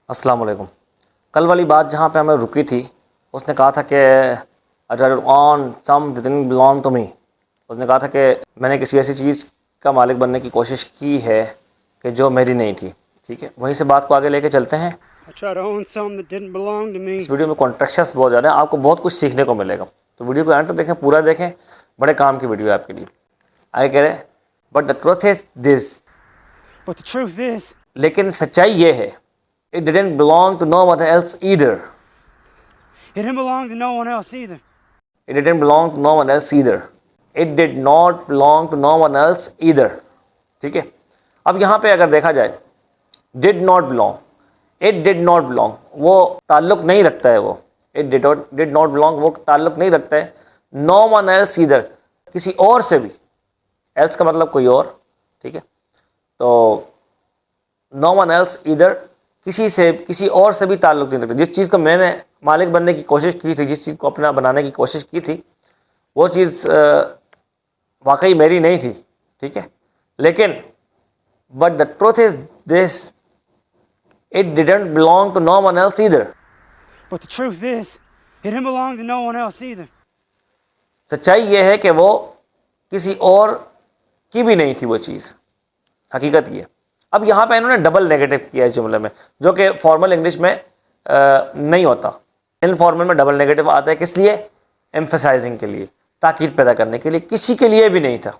अस्सलाम वालेकुम। कल वाली बात जहाँ पे हमें रुकी थी, उसने कहा था कि on some didn't belong to me. उसने कहा था कि मैंने किसी ऐसी चीज़ का मालिक बनने की कोशिश की है कि जो मेरी नहीं थी। ठीक है, वहीं से बात को आगे लेके चलते हैं। इस वीडियो में कॉन्ट्रैक्शंस बहुत ज़्यादा हैं, आपको बहुत कुछ सीखने को मिलेगा, तो वीडियो को एंड तक देखें, पूरा देखें, बड़े काम की वीडियो है आपके लिए। आगे कह रहे but the truth is this, लेकिन सच्चाई ये है, it didn't belong to no one else either. It didn't belong to no one else either. It didn't belong to no one else either. It did not belong to no one else either. ठीक है, अब यहाँ पे अगर देखा जाए, did not belong, it did not belong, वो ताल्लुक नहीं रखता है। वो it did not belong, वो ताल्लुक नहीं रखता है no one else either, किसी और से भी। else का मतलब कोई और, ठीक है, तो no one else either किसी से, किसी और से भी ताल्लुक़ नहीं रखता। जिस चीज़ को मैंने मालिक बनने की कोशिश की थी, जिस चीज़ को अपना बनाने की कोशिश की थी, वो चीज़ वाकई मेरी नहीं थी। ठीक है, लेकिन but the truth is this, it didn't belong to no one else either. But the truth is, it didn't belong to no one else either. सच्चाई ये है कि वो किसी और की भी नहीं थी वो चीज़, हकीकत ये। अब यहाँ पे इन्होंने डबल नेगेटिव किया है जुमले में, जो कि फॉर्मल इंग्लिश में नहीं होता। इनफॉर्मल में डबल नेगेटिव आता है, किस लिए? एम्फेसाइजिंग के लिए, ताकीद पैदा करने के लिए, किसी के लिए भी नहीं था।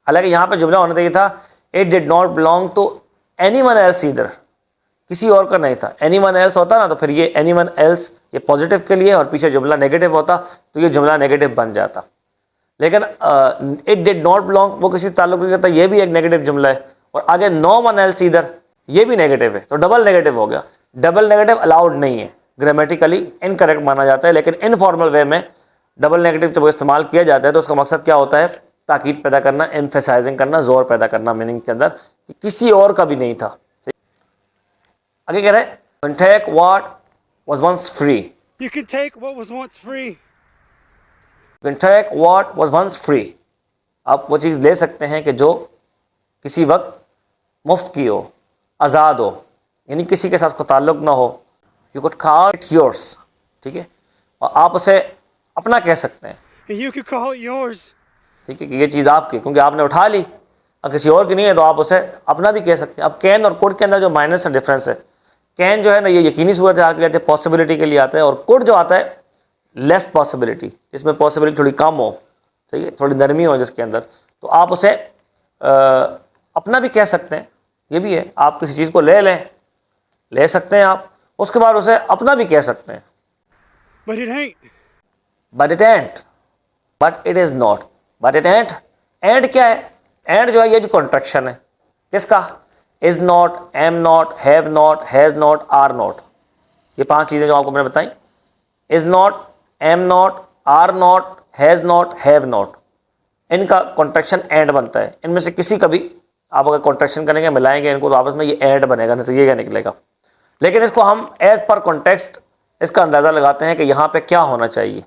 हालांकि यहाँ पे जुमला होना चाहिए था it did not belong to anyone else either, किसी और का नहीं था। एनीवन एल्स होता ना तो फिर ये एनीवन एल्स ये पॉजिटिव के लिए और पीछे जुमला नेगेटिव होता तो ये जुमला नेगेटिव बन जाता। लेकिन इट डिड नॉट बिलोंग, वो किसी ताल्लुक नहीं करता, ये भी एक नेगेटिव जुमला है। और आगे नो वन एल्स ईदर, ये भी नेगेटिव है, तो डबल नेगेटिव हो गया। डबल नेगेटिव अलाउड नहीं है, ग्रामेटिकली इनकरेक्ट माना जाता है। लेकिन इनफॉर्मल वे में डबल नेगेटिव जब इस्तेमाल किया जाता है तो उसका मकसद क्या होता है? ताकीद पैदा करना, एम्फेसाइजिंग करना, जोर पैदा करना मीनिंग के अंदर, कि किसी और का भी नहीं था। आगे कह रहे हैं take what was once free, You can take what was once free. You can take what was once free. आप वो चीज़ ले सकते हैं कि जो किसी वक्त मुफ्त की हो, आज़ाद हो, यानी किसी के साथ कोई ताल्लुक ना हो। You could call it yours, ठीक है, और आप उसे अपना कह सकते हैं। And you could call it yours. ठीक है, कि ये चीज़ आपकी, क्योंकि आपने उठा ली, और किसी और की नहीं है तो आप उसे अपना भी कह सकते हैं। अब कैन और कुड के अंदर जो माइनस डिफरेंस है, कैन जो है ना, ये यकीनी सूरत हाल के लिए पॉसिबिलिटी के लिए आता है, और कुड जो आता है लेस पॉसिबिलिटी, जिसमें पॉसिबिलिटी थोड़ी कम हो, ठीक है, थोड़ी नरमी हो जिसके अंदर, तो आप उसे अपना भी कह सकते हैं। ये भी है, आप किसी चीज़ को ले सकते हैं आप, उसके बाद उसे अपना भी कह सकते हैं। But it ain't. But it ant, but it is not, but it ant. And क्या है? एंड जो है ये भी कॉन्ट्रैक्शन है। किसका? Is not, am not, have not, has not, are not. ये 5 चीज़ें जो आपको मैंने बताई, is not, am not, are not, has not, have not, इनका कॉन्ट्रैक्शन एंड बनता है। इनमें से किसी का भी आप अगर कॉन्ट्रैक्शन करेंगे, मिलाएंगे इनको, तो आपस में ये एंड बनेगा, नहीं तो ये क्या निकलेगा। लेकिन इसको हम एज पर कॉन्टेक्स्ट इसका अंदाज़ा लगाते हैं कि यहाँ पे क्या होना चाहिए।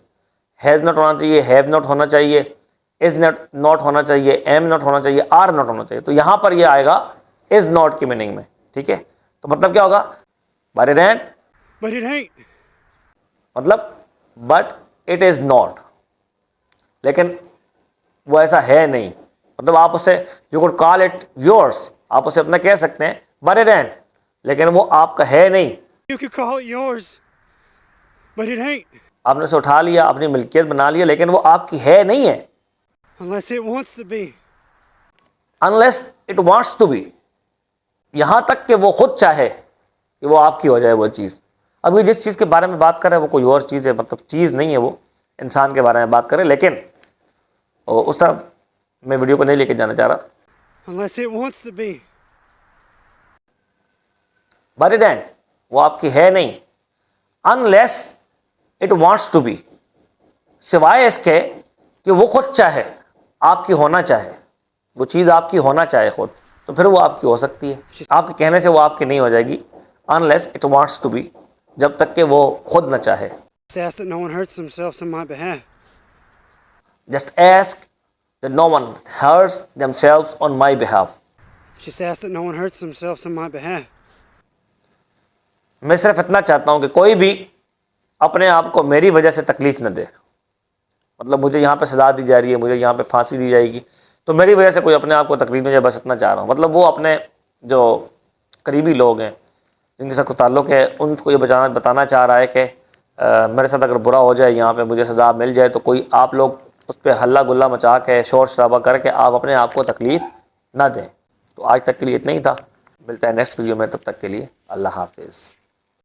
हैज़ नॉट होना चाहिए, हैव नॉट होना चाहिए, इज़ नॉट होना चाहिए, एम नॉट होना चाहिए, आर नॉट होना चाहिए। तो यहाँ पर ये आएगा इज़ नॉट की मीनिंग में, ठीक है। तो मतलब क्या होगा? But it and, But it ain't. मतलब बट इट इज़ नॉट, लेकिन वो ऐसा है नहीं। मतलब आप उसे, you could call it yours, आप उसे अपना कह सकते हैं, बट इट एंड, लेकिन वो आपका है नहीं। You could call it yours. But it ain't. आपने उसे उठा लिया, अपनी मिल्कियत बना लिया, लेकिन वो आपकी है नहीं है। Unless it wants to be. Unless it wants to be, यहाँ तक कि वो खुद चाहे कि वो आपकी हो जाए वो चीज़। अब ये जिस चीज़ के बारे में बात कर रहे हैं वो कोई और चीज़ है, मतलब चीज़ नहीं है, वो इंसान के बारे में बात करें। लेकिन उस तरह मैं वीडियो को नहीं लेके जाना चाह रहा। Unless it wants to be. But it and, वो आपकी है नहीं। Unless it wants to be, सिवाय इसके कि वो खुद चाहे, आपकी होना चाहे, वो चीज़ आपकी होना चाहे खुद, तो फिर वो आपकी हो सकती है। आपके कहने से वो आपकी नहीं हो जाएगी। Unless it wants to be, जब तक कि वो खुद न चाहे। Just ask that no one hurts themselves on my behalf. Just ask that no one hurts themselves on my behalf. Just ask that no one hurts themselves on my behalf. मैं सिर्फ इतना चाहता हूँ कि कोई भी अपने आप को मेरी वजह से तकलीफ़ न दे। मतलब मुझे यहाँ पे सज़ा दी जा रही है, मुझे यहाँ पे फांसी दी जाएगी, तो मेरी वजह से कोई अपने आप को तकलीफ नहीं दे, बस इतना चाह रहा हूँ। मतलब वो अपने जो करीबी लोग हैं, जिनके साथ ताल्लुक़ है, उनको ये बताना चाह रहा है कि मेरे साथ अगर बुरा हो जाए, यहाँ पे मुझे सज़ा मिल जाए, तो कोई आप लोग उस पर हल्ला गुल्ला मचा के, शोर शराबा करके आप अपने आप को तकलीफ़ ना दें। तो आज तक के लिए इतना ही था, मिलता है नेक्स्ट वीडियो में, तब तक के लिए अल्लाह हाफिज़।